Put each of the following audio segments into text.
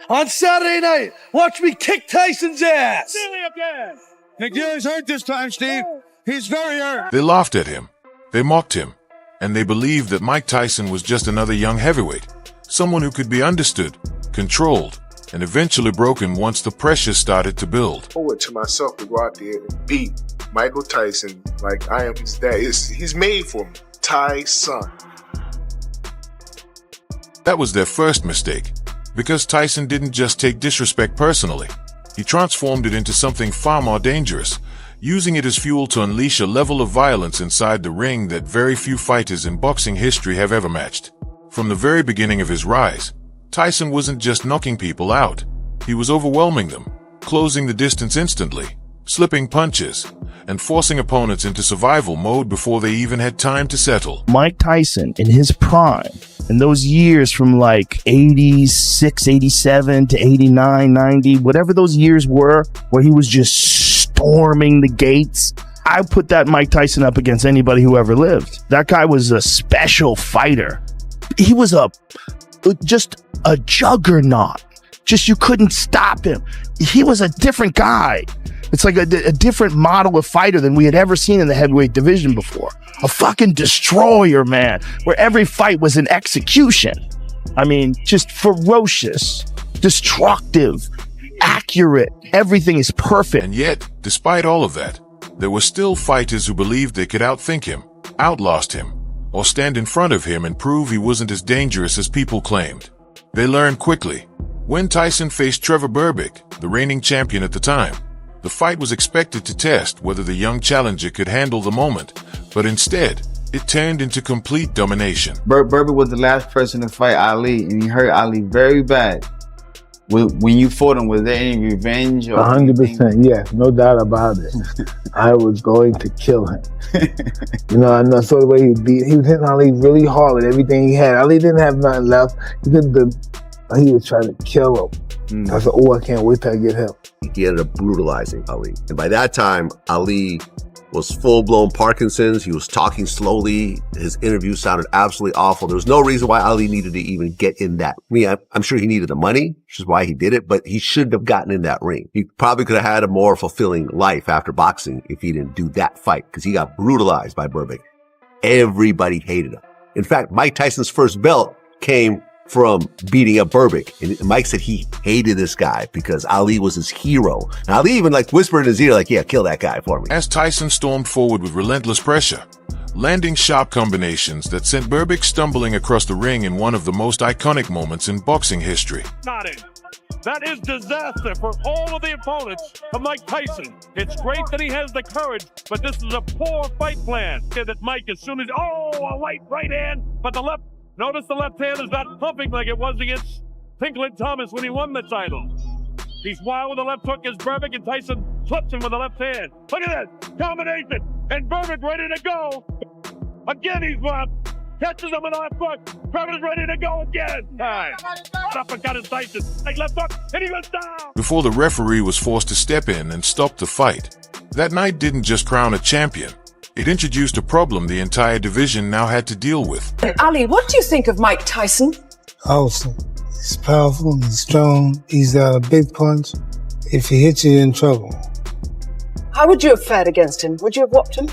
On Saturday night, watch me kick Tyson's ass. Nick is hurt this time, Steve. He's very hurt. They laughed at him, they mocked him, and they believed that Mike Tyson was just another young heavyweight, someone who could be understood, controlled, and eventually broken once the pressure started to build. I owe it to myself to go out there and beat Michael Tyson like I am his dad. He's made for me. Tyson. That was their first mistake, because Tyson didn't just take disrespect personally. He transformed it into something far more dangerous, using it as fuel to unleash a level of violence inside the ring that very few fighters in boxing history have ever matched. From the very beginning of his rise, Tyson wasn't just knocking people out. He was overwhelming them, closing the distance instantly, slipping punches, and forcing opponents into survival mode before they even had time to settle. Mike Tyson, in his prime, in those years from like 86, 87 to 89, 90, whatever those years were, where he was just storming the gates, I put that Mike Tyson up against anybody who ever lived. That guy was a special fighter. He was just a juggernaut. Just you couldn't stop him. He was a different guy. It's like a different model of fighter than we had ever seen in the heavyweight division before. A fucking destroyer, man, where every fight was an execution. I mean, just ferocious, destructive, accurate. Everything is perfect. And yet, despite all of that, there were still fighters who believed they could outthink him, outlast him, or stand in front of him and prove he wasn't as dangerous as people claimed. They learned quickly. When Tyson faced Trevor Berbick, the reigning champion at the time, the fight was expected to test whether the young challenger could handle the moment, but instead, it turned into complete domination. Berbick was the last person to fight Ali, and he hurt Ali very bad. When you fought him, was there any revenge? 100%, yes, no doubt about it. I was going to kill him. You know, I saw the way he was hitting Ali really hard with everything he had. Ali didn't have nothing left. He was trying to kill him. I said, oh, I can't wait till I get him. He ended up brutalizing Ali. And by that time, Ali was full-blown Parkinson's. He was talking slowly. His interview sounded absolutely awful. There was no reason why Ali needed to even get in that. I'm sure he needed the money, which is why he did it, but he shouldn't have gotten in that ring. He probably could have had a more fulfilling life after boxing if he didn't do that fight, because he got brutalized by Berbick. Everybody hated him. In fact, Mike Tyson's first belt came from beating up Berbick. And Mike said he hated this guy because Ali was his hero. And Ali even whispered in his ear, yeah, kill that guy for me. As Tyson stormed forward with relentless pressure, landing sharp combinations that sent Berbick stumbling across the ring in one of the most iconic moments in boxing history. That is disaster for all of the opponents of Mike Tyson. It's great that he has the courage, but this is a poor fight plan. That Mike, as soon as, a right hand, but the left, notice the left hand is not pumping like it was against Tinkling Thomas when he won the title. He's wild with the left hook as Berbick, and Tyson flips him with the left hand. Look at that combination, and Berbick ready to go. Again, he's wild. Catches him in the left hook. Berbick's ready to go again. Uppercut is Tyson. Left hook, and he goes down. Before the referee was forced to step in and stop the fight, that night didn't just crown a champion. It introduced a problem the entire division now had to deal with. Ali, what do you think of Mike Tyson? Awesome. He's powerful, he's strong, he's got a big punch. If he hits you, you're in trouble. How would you have fared against him? Would you have whopped him?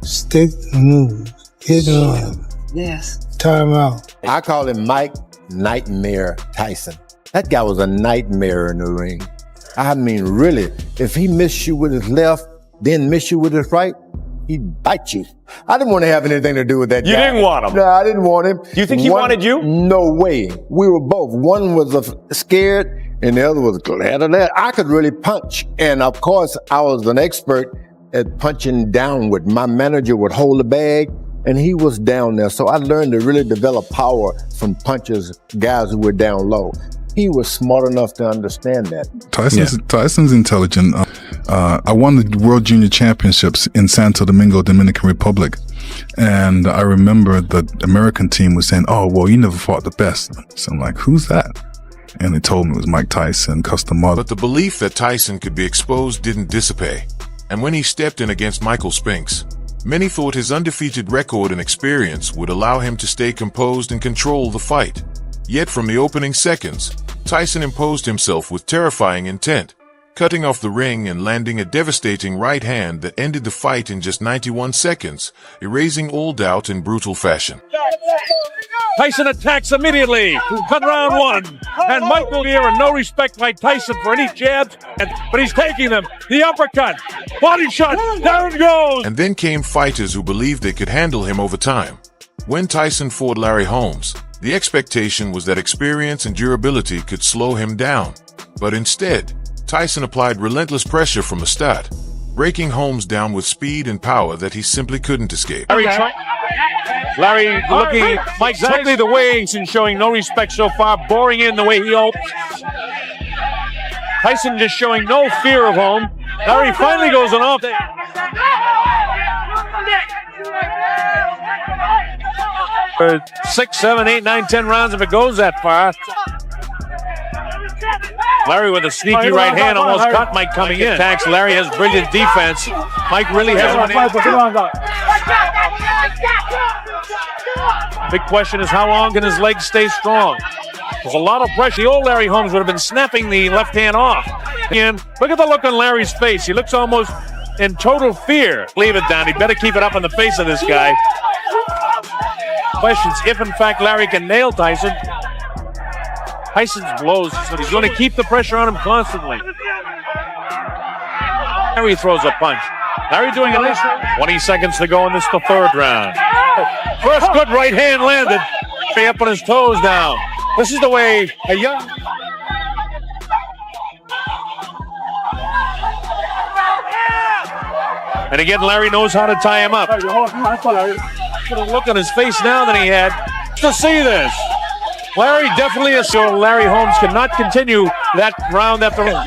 Stick and move. Hit him. Yes. Tire him out. I call him Mike Nightmare Tyson. That guy was a nightmare in the ring. I mean, really, if he missed you with his left, then miss you with his right, he'd bite you. I didn't want to have anything to do with that guy. You didn't want him? No, I didn't want him. Do you think he wanted you? No way. We were both. One was scared and the other was glad of that. I could really punch. And of course, I was an expert at punching downward. My manager would hold the bag and he was down there. So I learned to really develop power from punches, guys who were down low. He was smart enough to understand that. Tyson's intelligent. I won the World Junior Championships in Santo Domingo, Dominican Republic. And I remember the American team was saying, oh, well, you never fought the best. So I'm like, who's that? And they told me it was Mike Tyson, custom model. But the belief that Tyson could be exposed didn't dissipate. And when he stepped in against Michael Spinks, many thought his undefeated record and experience would allow him to stay composed and control the fight. Yet from the opening seconds, Tyson imposed himself with terrifying intent, cutting off the ring and landing a devastating right hand that ended the fight in just 91 seconds, erasing all doubt in brutal fashion. Tyson attacks immediately. Cut round one. And Michael here, and no respect by Tyson for any jabs, but he's taking them. The uppercut. Body shot. Down it goes. And then came fighters who believed they could handle him over time. When Tyson fought Larry Holmes, the expectation was that experience and durability could slow him down. But instead, Tyson applied relentless pressure from the start, breaking Holmes down with speed and power that he simply couldn't escape. Larry looking Mike exactly the way he's showing no respect so far, boring in the way he hoped. Tyson just showing no fear of Holmes. Larry finally goes on off. 6, 7, 8, 9, 10 rounds if it goes that far. Larry with a sneaky right hand almost caught Mike coming in. Attacks. Larry has brilliant defense. Mike really has one. Big question is how long can his legs stay strong? There's a lot of pressure. The old Larry Holmes would have been snapping the left hand off. And look at the look on Larry's face. He looks almost in total fear. Leave it down. He better keep it up on the face of this guy. Questions if in fact Larry can nail Tyson. Tyson's blows, so he's going to keep the pressure on him constantly. Larry throws a punch. Larry doing a nice 20 seconds to go in this, the third round. First good right hand landed. Larry up on his toes now. This is the way a young... And again, Larry knows how to tie him up. Put a look on his face now than he had to see this. Larry definitely is so Larry Holmes cannot continue that round after round.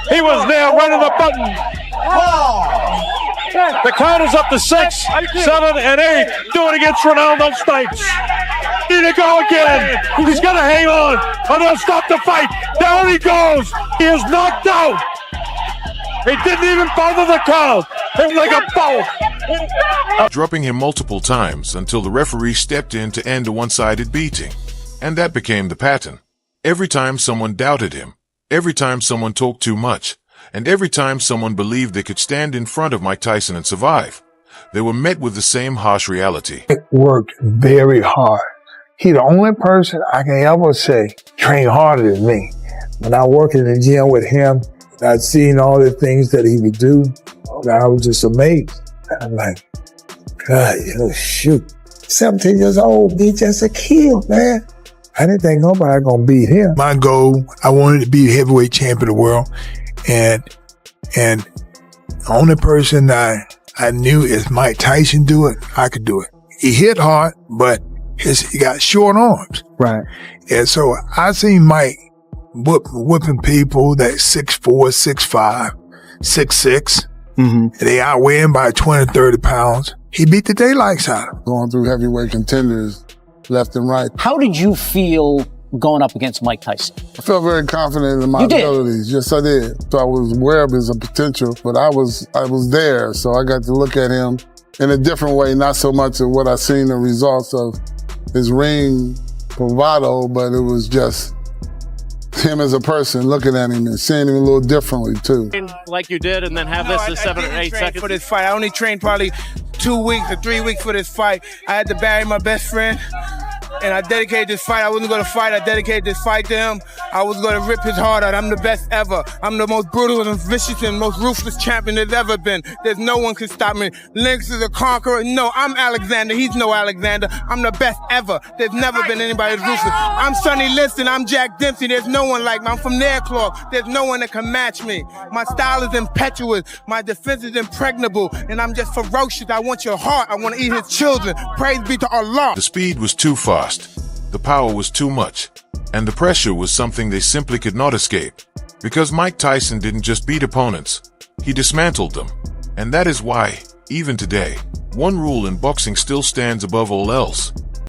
He was there running the button. The count is up to 6, 7, and 8. Do it against Ronaldo Snipes. Here to go again. He's going to hang on. And they'll stop the fight. Down he goes. He is knocked out. He didn't even bother the count. It was like a bow. Dropping him multiple times until the referee stepped in to end a one-sided beating. And that became the pattern. Every time someone doubted him, every time someone talked too much, and every time someone believed they could stand in front of Mike Tyson and survive, they were met with the same harsh reality. It worked very hard. He's the only person I can ever say trained harder than me. When I worked in the gym with him, I'd seen all the things that he would do. I was just amazed. I'm like, God, shoot. 17 years old, he's just a kid, man. I didn't think nobody gonna beat him. My goal, I wanted to be the heavyweight champion of the world. And the only person I knew is Mike Tyson do it, I could do it. He hit hard, but he got short arms. Right. And so I seen Mike whooping people that 6'4", 6'5", 6'6". Mm-hmm. They outweigh him by 20, 30 pounds. He beat the daylights out of him. Going through heavyweight contenders left and right. How did you feel going up against Mike Tyson? I felt very confident in my abilities. Yes, I did. So I was aware of his potential, but I was there. So I got to look at him in a different way, not so much of what I seen the results of his ring bravado, but it was just him as a person, looking at him and seeing him a little differently too. Like you did, and then have this in 7 or 8 seconds. For this fight, I only trained probably 2 weeks or 3 weeks for this fight. I had to bury my best friend, and I dedicated this fight. I wasn't going to fight. I dedicated this fight to him. I was going to rip his heart out. I'm the best ever. I'm the most brutal and vicious and most ruthless champion there's ever been. There's no one can stop me. Lynx is a conqueror. No, I'm Alexander. He's no Alexander. I'm the best ever. There's never been anybody as ruthless. I'm Sonny Liston. I'm Jack Dempsey. There's no one like me. I'm from Nairclaw. There's no one that can match me. My style is impetuous. My defense is impregnable. And I'm just ferocious. I want your heart. I want to eat his children. Praise be to Allah. The speed was too fast. The power was too much. And the pressure was something they simply could not escape. Because Mike Tyson didn't just beat opponents, he dismantled them. And that is why, even today, one rule in boxing still stands above all else.